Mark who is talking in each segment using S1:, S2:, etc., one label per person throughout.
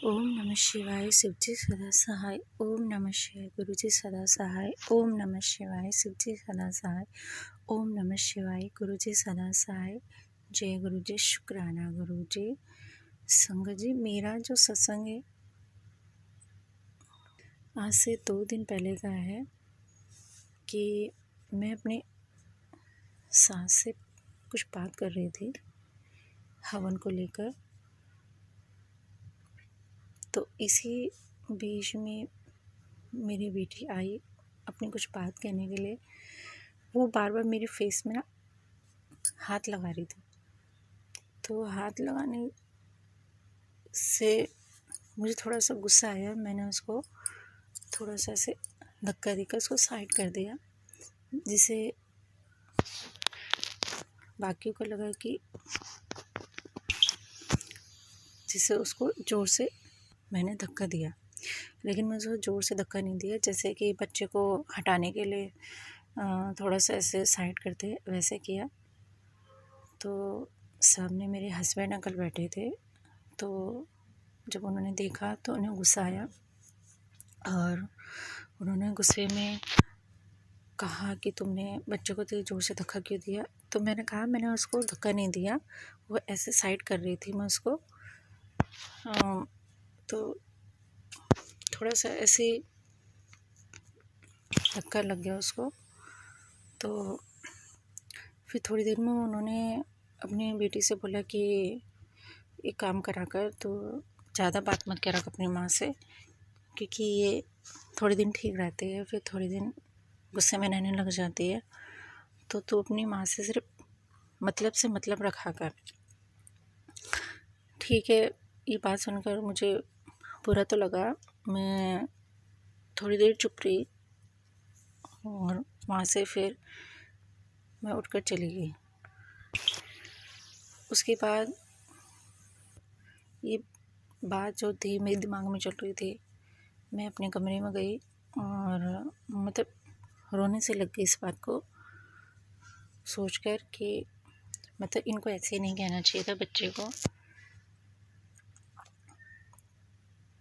S1: ओम नमः शिवाय शिवजी सदा सहाय। ओम नमः शिवाय गुरुजी सदा सहाय। ओम नमः शिवाय शिवजी सदा सहाय। ओम नमः शिवाय गुरुजी सदा सहाय। जय गुरुजी, शुक्राना गुरुजी। संगत जी, मेरा जो सत्संग है आज से 2 दिन पहले का है कि मैं अपने सास से कुछ बात कर रही थी हवन को लेकर। तो इसी बीच में मेरी बेटी आई अपनी कुछ बात कहने के लिए। वो बार बार मेरे फेस में ना हाथ लगा रही थी। तो हाथ लगाने से मुझे थोड़ा सा गुस्सा आया। मैंने उसको थोड़ा सा ऐसे धक्का देकर उसको साइड कर दिया, जिसे बाकियों को लगा कि जिससे उसको ज़ोर से मैंने धक्का दिया। लेकिन मैं उसको ज़ोर से धक्का नहीं दिया, जैसे कि बच्चे को हटाने के लिए थोड़ा सा ऐसे साइड करते वैसे किया। तो सामने मेरे हस्बैंड अंकल बैठे थे। तो जब उन्होंने देखा तो उन्हें गुस्सा आया और उन्होंने गुस्से में कहा कि तुमने बच्चे को इतनी ज़ोर से धक्का क्यों दिया। तो मैंने कहा मैंने उसको धक्का नहीं दिया, वो ऐसे साइड कर रही थी मैं उसको। तो थोड़ा सा ऐसे धक्का लग गया उसको। तो फिर थोड़ी देर में उन्होंने अपनी बेटी से बोला कि एक काम करा कर, तो ज़्यादा बात मत करा अपनी माँ से, क्योंकि ये थोड़े दिन ठीक रहते हैं, फिर थोड़े दिन गुस्से में रहने लग जाती है। तो तू अपनी माँ से सिर्फ मतलब से मतलब रखा कर। ठीक है, ये बात सुनकर मुझे बुरा तो लगा। मैं थोड़ी देर चुप रही और वहाँ से फिर मैं उठकर चली गई। उसके बाद ये बात जो थी मेरे दिमाग में चल रही थी, मैं अपने कमरे में गई और मतलब रोने से लग गई इस बात को सोचकर कि मतलब इनको ऐसे नहीं कहना चाहिए था बच्चे को।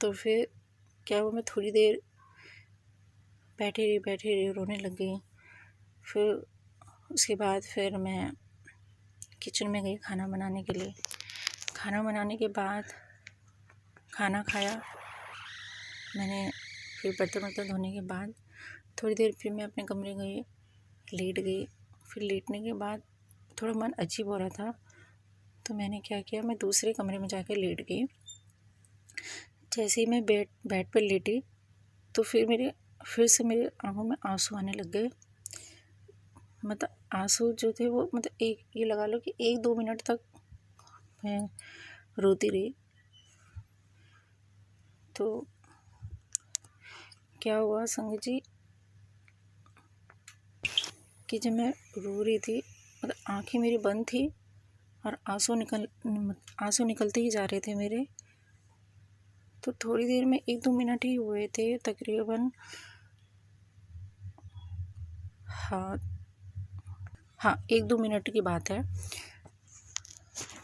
S1: तो फिर क्या हुआ, मैं थोड़ी देर बैठी रही रोने लग गई। फिर उसके बाद फिर मैं किचन में गई खाना बनाने के लिए। खाना बनाने के बाद खाना खाया मैंने। फिर बर्तन वर्तन धोने के बाद थोड़ी देर फिर मैं अपने कमरे गई, लेट गई। फिर लेटने के बाद थोड़ा मन अजीब हो रहा था, तो मैंने क्या किया, मैं दूसरे कमरे में जाकर लेट गई। जैसे ही मैं बेड पर लेटी तो फिर से मेरे आँखों में आंसू आने लग गए। मतलब आंसू जो थे वो मतलब ये लगा लो कि 1-2 मिनट तक मैं रोती रही। तो क्या हुआ संगत जी कि जब मैं रो रही थी, मतलब आँखें मेरी बंद थी और आंसू निकलते ही जा रहे थे मेरे। तो थोड़ी देर में 1-2 मिनट ही हुए थे तकरीबन। हाँ 1-2 मिनट की बात है।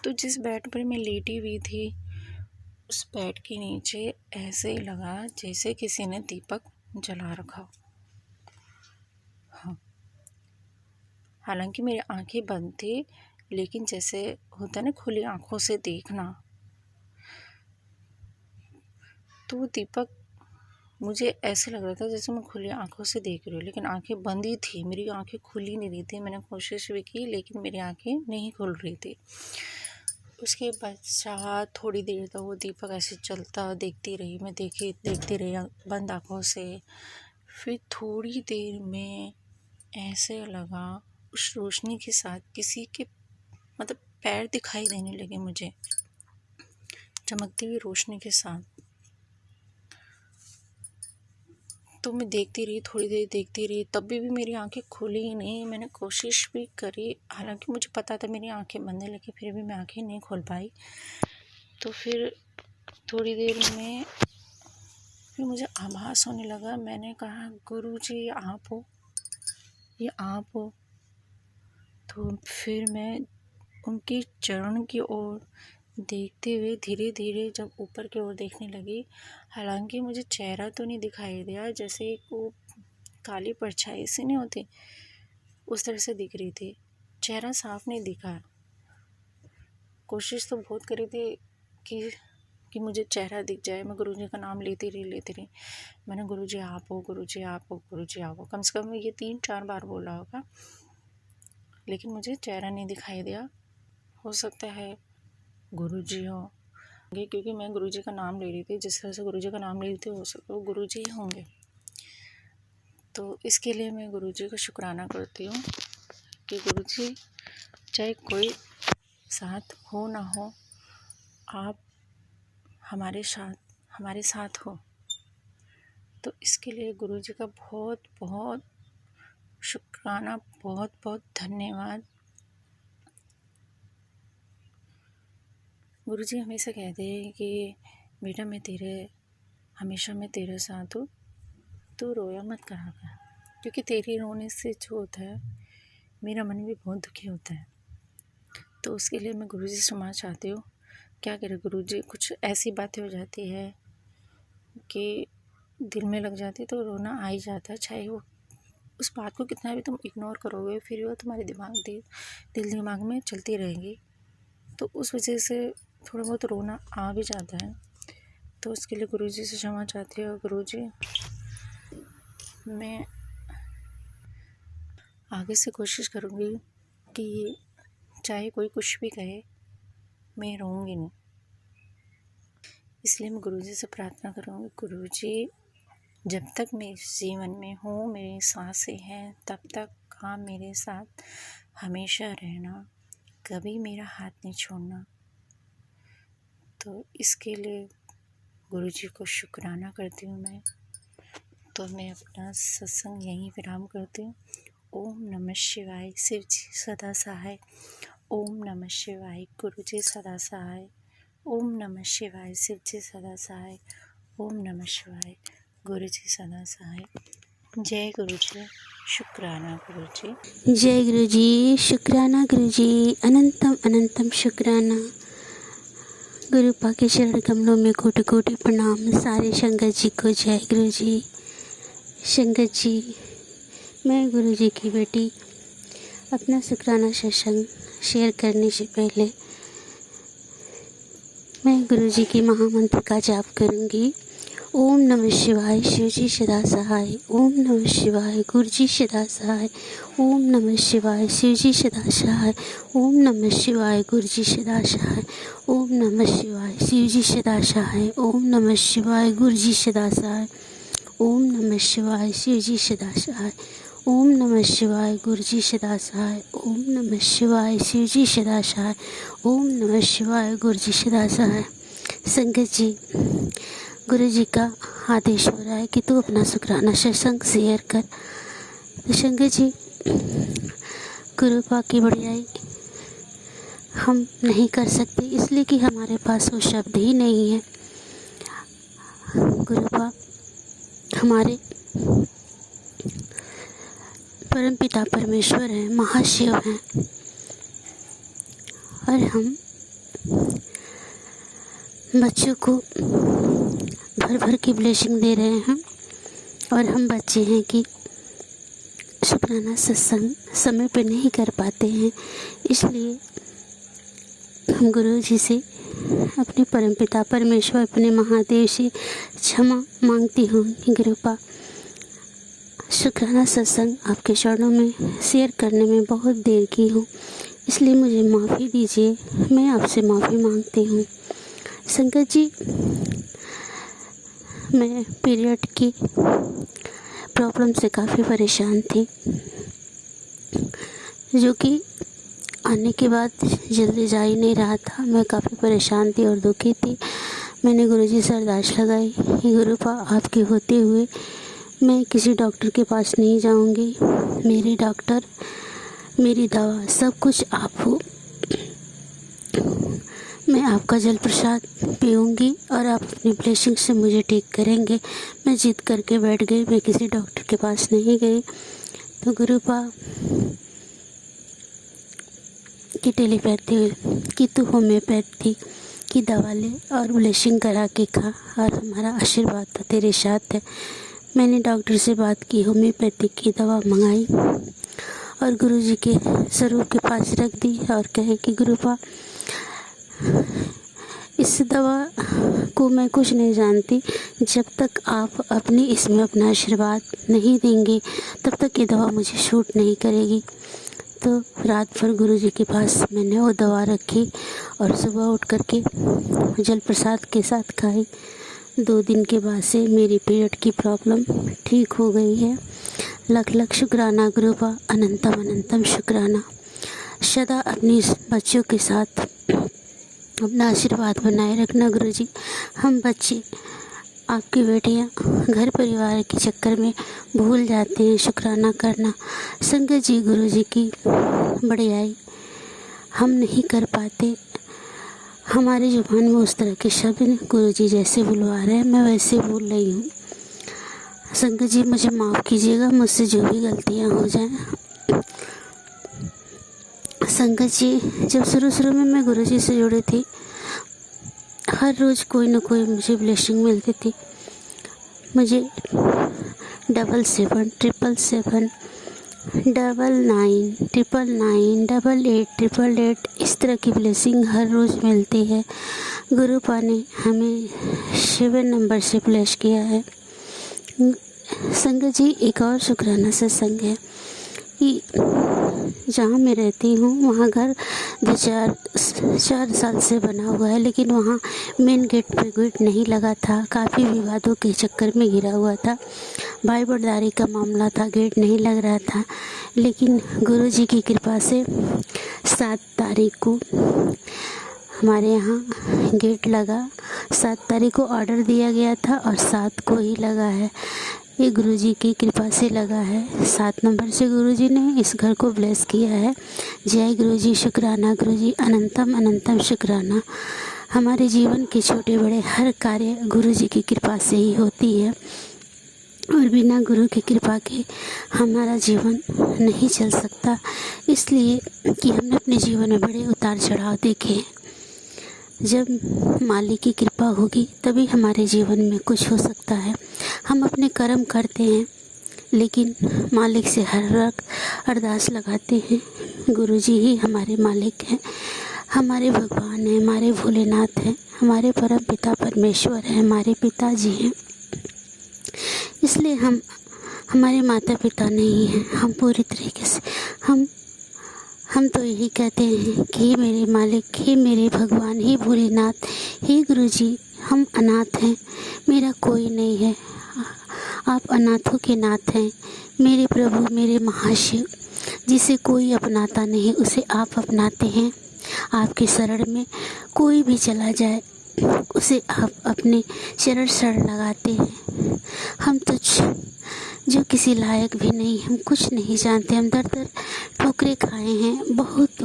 S1: तो जिस बेड पर मैं लेटी हुई थी उस बेड के नीचे ऐसे ही लगा जैसे किसी ने दीपक जला रखा हो। हाँ, हालांकि मेरी आंखें बंद थी, लेकिन जैसे होता है ना खुली आंखों से देखना, तो वो दीपक मुझे ऐसे लग रहा था जैसे मैं खुली आंखों से देख रही हूँ, लेकिन आंखें बंद ही थी। मेरी आंखें खुली नहीं रही थी। मैंने कोशिश भी की लेकिन मेरी आंखें नहीं खुल रही थी। उसके पश्चात थोड़ी देर तक वो दीपक ऐसे चलता देखती रही मैं, देखती रही बंद आँखों से। फिर थोड़ी देर में ऐसे लगा उस रोशनी के साथ किसी के मतलब पैर दिखाई देने लगे मुझे, चमकती हुई रोशनी के साथ। तो मैं देखती रही, थोड़ी देर देखती रही, तब भी मेरी आंखें खुली ही नहीं। मैंने कोशिश भी करी, हालांकि मुझे पता था मेरी आंखें बंद है, लेकिन फिर भी मैं आंखें नहीं खोल पाई। तो फिर थोड़ी देर में फिर मुझे आभास होने लगा। मैंने कहा गुरुजी ये आप हो, ये आप हो। तो फिर मैं उनके चरण की ओर देखते हुए धीरे धीरे जब ऊपर की ओर देखने लगी, हालांकि मुझे चेहरा तो नहीं दिखाई दिया, जैसे एक वो काली परछाई सी नहीं होती उस तरह से दिख रही थी। चेहरा साफ नहीं दिखा। कोशिश तो बहुत करी थी कि मुझे चेहरा दिख जाए। मैं गुरुजी का नाम लेती रही। मैंने गुरुजी आप हो, गुरुजी आप हो, गुरुजी आप हो, कम से कम ये 3-4 बार बोला होगा, लेकिन मुझे चेहरा नहीं दिखाई दिया। हो सकता है गुरुजी हो, क्योंकि मैं गुरुजी का नाम ले रही थी। जिस तरह से गुरुजी का नाम ले रही थी, हो सकता है वो गुरुजी ही होंगे। तो इसके लिए मैं गुरुजी का शुक्राना करती हूँ कि गुरुजी चाहे कोई साथ हो ना हो, आप हमारे साथ हो। तो इसके लिए गुरुजी का बहुत बहुत शुक्राना, बहुत बहुत धन्यवाद। गुरुजी हमेशा कहते हैं कि बेटा हमेशा मैं तेरे साथ हूँ, तू रोया मत करा कर, क्योंकि तेरे रोने से जो होता है मेरा मन भी बहुत दुखी होता है। तो उसके लिए मैं गुरुजी से क्षमा चाहती हूँ। क्या करे गुरुजी, कुछ ऐसी बातें हो जाती है कि दिल में लग जाती है तो रोना आ ही जाता है। चाहे वो उस बात को कितना भी तुम इग्नोर करोगे, फिर वो तुम्हारे दिल दिमाग में चलती रहेगी। तो उस वजह से थोड़ा बहुत रोना आ भी जाता है। तो उसके लिए गुरुजी से क्षमा चाहती हूँ। गुरुजी, मैं आगे से कोशिश करूँगी कि चाहे कोई कुछ भी कहे, मैं रोऊंगी नहीं। इसलिए मैं गुरुजी से प्रार्थना करूँगी, गुरुजी जब तक मैं इस जीवन में हूँ, मेरी सांसें हैं, तब तक आप मेरे साथ हमेशा रहना, कभी मेरा हाथ नहीं छोड़ना। तो इसके लिए गुरुजी को शुक्राना करती हूँ मैं। तो मैं अपना सत्संग यहीं विराम करती हूँ। ओम नमः शिवाय। शिव जी सदा सहाय। ओम नमः शिवाय। गुरुजी सदा सहाय। ओम नमः शिवाय। शिव जी सदा सहाय। ओम नमः शिवाय। गुरुजी सदा सहाय। जय गुरुजी। शुक्राना गुरुजी।
S2: जय गुरुजी। शुक्राना गुरुजी। अनंतम अनंतम शुक्राना। गुरु पा के चरण कमलों में कोटि कोटि प्रणाम। सारे संगत जी को जय गुरुजी। संगत जी, मैं गुरुजी की बेटी अपना शुक्राना सत्संग शेयर करने से पहले मैं गुरुजी की महामंत्र का जाप करूंगी। ओम नमः शिवाय। शिवजी सदा सहाय। ओम नमः शिवाय। गुरुजी सदा सहाय। ओम नमः शिवाय। शिवजी सदा सहाय। ओम नमः शिवाय। गुरुजी सदा सहाय। ओम नमः शिवाय। शिवजी सदा सहाय। ओम नमः शिवाय। गुरुजी सदा सहाय। ओम नमः शिवाय। शिवजी सदा सहाय। ओम नमः शिवाय। गुरुजी सदा सहाय। ओम नमः शिवाय। शिवजी सदा सहाय। ओम नमः शिवाय। गुरुजी सदा सहाय। संगत जी, गुरु जी का आदेश हो रहा है कि तू अपना शुक्राना सत्संग शेयर कर। तो संगत जी, गुरु पा की बढ़ियाई हम नहीं कर सकते, इसलिए कि हमारे पास वो शब्द ही नहीं है। गुरु पा हमारे परमपिता परमेश्वर हैं, महाशिव हैं, और हम बच्चों को भर भर की ब्लेसिंग दे रहे हैं। और हम बच्चे हैं कि शुक्राना सत्संग समय पे नहीं कर पाते हैं, इसलिए हम गुरु जी से, अपने परमपिता परमेश्वर, अपने महादेव से क्षमा मांगती हूँ कि गुरुपा शुक्राना सत्संग आपके चरणों में शेयर करने में बहुत देर की हूँ, इसलिए मुझे माफ़ी दीजिए। मैं आपसे माफ़ी मांगती हूँ। संगत जी, मैं पीरियड की प्रॉब्लम से काफ़ी परेशान थी, जो कि आने के बाद जल्दी जा ही नहीं रहा था। मैं काफ़ी परेशान थी और दुखी थी। मैंने गुरुजी से अरदास लगाई कि गुरुपा आपके होते हुए मैं किसी डॉक्टर के पास नहीं जाऊंगी। मेरे डॉक्टर, मेरी दवा, सब कुछ आप हो। मैं आपका जल प्रसाद पीऊँगी और आप अपनी ब्लेसिंग से मुझे ठीक करेंगे। मैं जिद करके बैठ गई, मैं किसी डॉक्टर के पास नहीं गई। तो गुरुपा की टेलीपैथी की तो होम्योपैथी की दवा ले और ब्लीचिंग करा के खा और हमारा आशीर्वाद तो तेरे साथ है। मैंने डॉक्टर से बात की, होम्योपैथिक की दवा मंगाई और गुरुजी के स्वरूप के पास रख दी और कहे कि गुरुपा, इस दवा को मैं कुछ नहीं जानती, जब तक आप अपनी इसमें अपना आशीर्वाद नहीं देंगे तब तक ये दवा मुझे शूट नहीं करेगी। तो रात भर गुरुजी के पास मैंने वो दवा रखी और सुबह उठ कर के जल प्रसाद के साथ खाई। 2 दिन के बाद से मेरी पीरियड की प्रॉब्लम ठीक हो गई है। लख लख शुक्राना गुरुपा, अनंतम अनंतम शुक्राना। सदा अपनी बच्चों के साथ अपना आशीर्वाद बनाए रखना गुरुजी। हम बच्चे, आपकी बेटियां घर परिवार के चक्कर में भूल जाते हैं शुक्राना करना। संगत जी गुरुजी की बढ़ियाई हम नहीं कर पाते। हमारी जुबान में उस तरह के शब्द गुरुजी जैसे बुलवा रहे हैं मैं वैसे बोल रही हूँ। संगत जी मुझे माफ़ कीजिएगा, मुझसे जो भी गलतियाँ हो जाएं। संगत जी, जब शुरू में मैं गुरुजी से जुड़ी थी, हर रोज़ कोई न कोई मुझे ब्लेसिंग मिलती थी। मुझे 77 777 99 999 88 888 इस तरह की ब्लेसिंग हर रोज़ मिलती है। गुरुपा ने हमें 7 नंबर से ब्लेस किया है। संगत जी, एक और शुक्राना सत्संग है कि जहाँ मैं रहती हूँ वहाँ घर 4 साल से बना हुआ है, लेकिन वहाँ मेन गेट पे गेट नहीं लगा था। काफ़ी विवादों के चक्कर में घिरा हुआ था, भाई बर्दारी का मामला था, गेट नहीं लग रहा था। लेकिन गुरुजी की कृपा से 7 तारीख को हमारे यहाँ गेट लगा। 7 तारीख को ऑर्डर दिया गया था और 7 को ही लगा है। ये गुरुजी की कृपा से लगा है। 7 नंबर से गुरुजी ने इस घर को ब्लेस किया है। जय गुरुजी, शुक्राना गुरुजी, अनंतम अनंतम शुक्राना। हमारे जीवन के छोटे बड़े हर कार्य गुरुजी की कृपा से ही होती है और बिना गुरु की कृपा के हमारा जीवन नहीं चल सकता। इसलिए कि हमने अपने जीवन में बड़े उतार चढ़ाव देखे हैं। जब मालिक की कृपा होगी तभी हमारे जीवन में कुछ हो सकता है। हम अपने कर्म करते हैं लेकिन मालिक से हर वक्त अरदास लगाते हैं। गुरुजी ही हमारे मालिक हैं, हमारे भगवान हैं, हमारे भोलेनाथ हैं, हमारे परम पिता परमेश्वर हैं, हमारे पिताजी हैं। इसलिए हम हमारे माता पिता नहीं हैं। हम पूरी तरीके से हम तो यही कहते हैं कि हे मेरे मालिक, हे मेरे भगवान, हे भोलेनाथ, हे गुरुजी, हम अनाथ हैं, मेरा कोई नहीं है, आप अनाथों के नाथ हैं। मेरे प्रभु, मेरे महाशिव, जिसे कोई अपनाता नहीं उसे आप अपनाते हैं। आपके शरण में कोई भी चला जाए उसे आप अपने शरण लगाते हैं। हम तो जो किसी लायक भी नहीं, हम कुछ नहीं जानते। हम दर ठोकरे खाए हैं, बहुत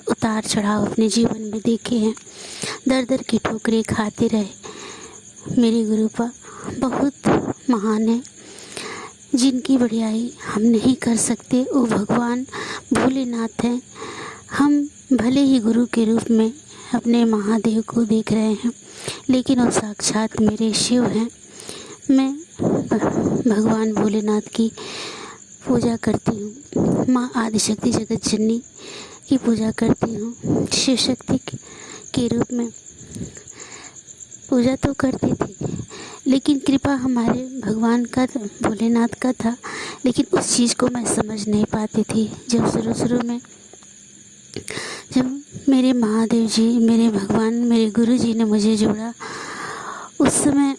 S2: उतार चढ़ाव अपने जीवन में देखे हैं। दर की ठोकरे खाते रहे। मेरे गुरुपा बहुत महान है, जिनकी बढ़ियाई हम नहीं कर सकते वो भगवान भोलेनाथ हैं। हम भले ही गुरु के रूप में अपने महादेव को देख रहे हैं लेकिन वो साक्षात मेरे शिव हैं। मैं भगवान भोलेनाथ की पूजा करती हूँ, माँ आदिशक्ति जगत जननी की पूजा करती हूँ। शिव शक्ति के रूप में पूजा तो करती थी लेकिन कृपा हमारे भगवान का, भोलेनाथ का था, लेकिन उस चीज़ को मैं समझ नहीं पाती थी। जब शुरू में जब मेरे महादेव जी, मेरे भगवान, मेरे गुरु जी ने मुझे जोड़ा, उस समय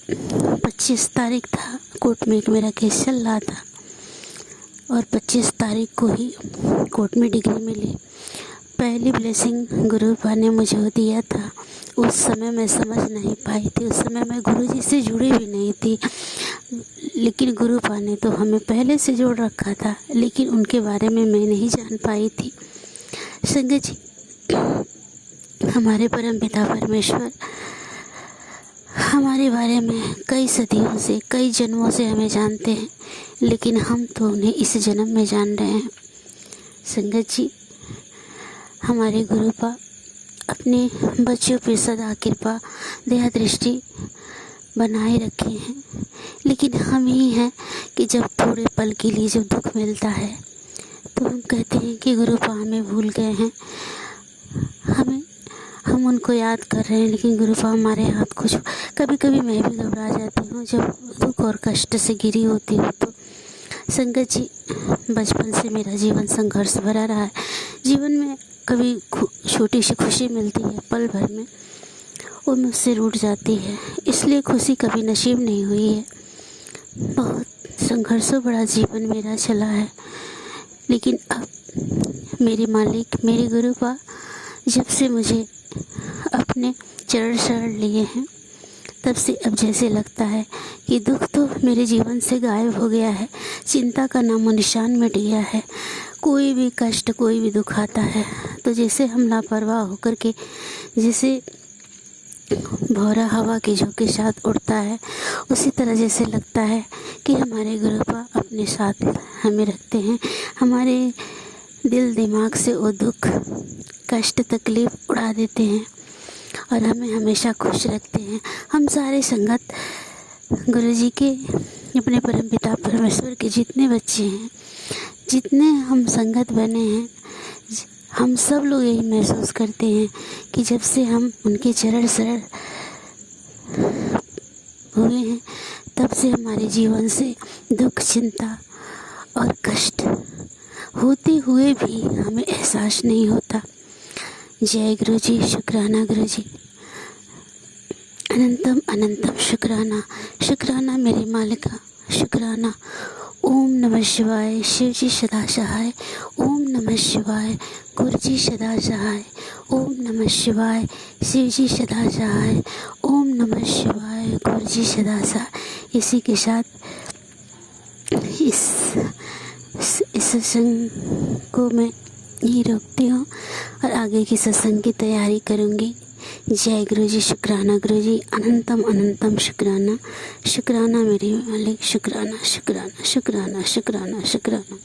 S2: 25 तारीख था, कोर्ट में एक मेरा केस चल रहा था और 25 तारीख को ही कोर्ट में डिग्री मिली। पहली ब्लेसिंग गुरुपा ने मुझे दिया था। उस समय मैं समझ नहीं पाई थी, उस समय मैं गुरुजी से जुड़ी भी नहीं थी, लेकिन गुरुपा ने तो हमें पहले से जोड़ रखा था, लेकिन उनके बारे में मैं नहीं जान पाई थी। संगत जी, हमारे परम पिता परमेश्वर हमारे बारे में कई सदियों से, कई जन्मों से हमें जानते हैं, लेकिन हम तो उन्हें इस जन्म में जान रहे हैं। संगत जी, हमारे गुरुपा अपने बच्चों पे सदा कृपा दया दृष्टि बनाए रखे हैं। लेकिन हम ही हैं कि जब थोड़े पल के लिए जब दुख मिलता है तो हम कहते हैं कि गुरुपा हमें भूल गए हैं, हम उनको याद कर रहे हैं, लेकिन गुरुपा हमारे हाथ कुछ। कभी कभी मैं भी घबरा जाती हूँ जब दुख और कष्ट से घिरी होती हूँ। तो संगत जी, बचपन से मेरा जीवन संघर्ष भरा रहा है। जीवन में कभी छोटी सी खुशी मिलती है पल भर में, वो मुझसे रूठ जाती है, इसलिए खुशी कभी नसीब नहीं हुई है। बहुत संघर्षों भरा जीवन मेरा चला है, लेकिन अब मेरे मालिक, मेरे गुरुपा जब से मुझे अपने चरण शरण लिए हैं, तब से अब जैसे लगता है कि दुख तो मेरे जीवन से गायब हो गया है, चिंता का नामो निशान मिट गया है। कोई भी कष्ट, कोई भी दुख आता है तो जैसे हम लापरवाह होकर के, जैसे भौरा हवा के झोंके साथ उड़ता है, उसी तरह जैसे लगता है कि हमारे गुरुपा अपने साथ हमें रखते हैं। हमारे दिल दिमाग से वो दुख, कष्ट, तकलीफ़ उड़ा देते हैं और हमें हमेशा खुश रखते हैं। हम सारे संगत गुरुजी के, अपने परमपिता परमेश्वर के जितने बच्चे हैं, जितने हम संगत बने हैं, हम सब लोग यही महसूस करते हैं कि जब से हम उनके चरण शरण हुए हैं, तब से हमारे जीवन से दुख, चिंता और कष्ट होते हुए भी हमें एहसास नहीं होता। जय गुरु जी, शुक्राना गुरु जी, अनंतम अनंतम शुक्राना, शुक्राना मेरे मालिका, शुक्राना। ओम नमः शिवाय, शिव जी सदा सहाय। ओम नमः शिवाय, गुरु जी सदा सहाय। ओम नमः शिवाय, शिव जी सदा सहाय। ओम नमः शिवाय, गुरु जी सदा सहाय। इसी के साथ इस सत्संग को मैं यहीं रोकती हूँ और आगे की सत्संग की तैयारी करूँगी। जय गुरु जी, शुक्राना गुरु जी, अनंतम अनंतम शुक्राना, शुक्राना मेरे मालिक, शुक्राना शुक्राना शुक्राना शुक्राना शुक्राना।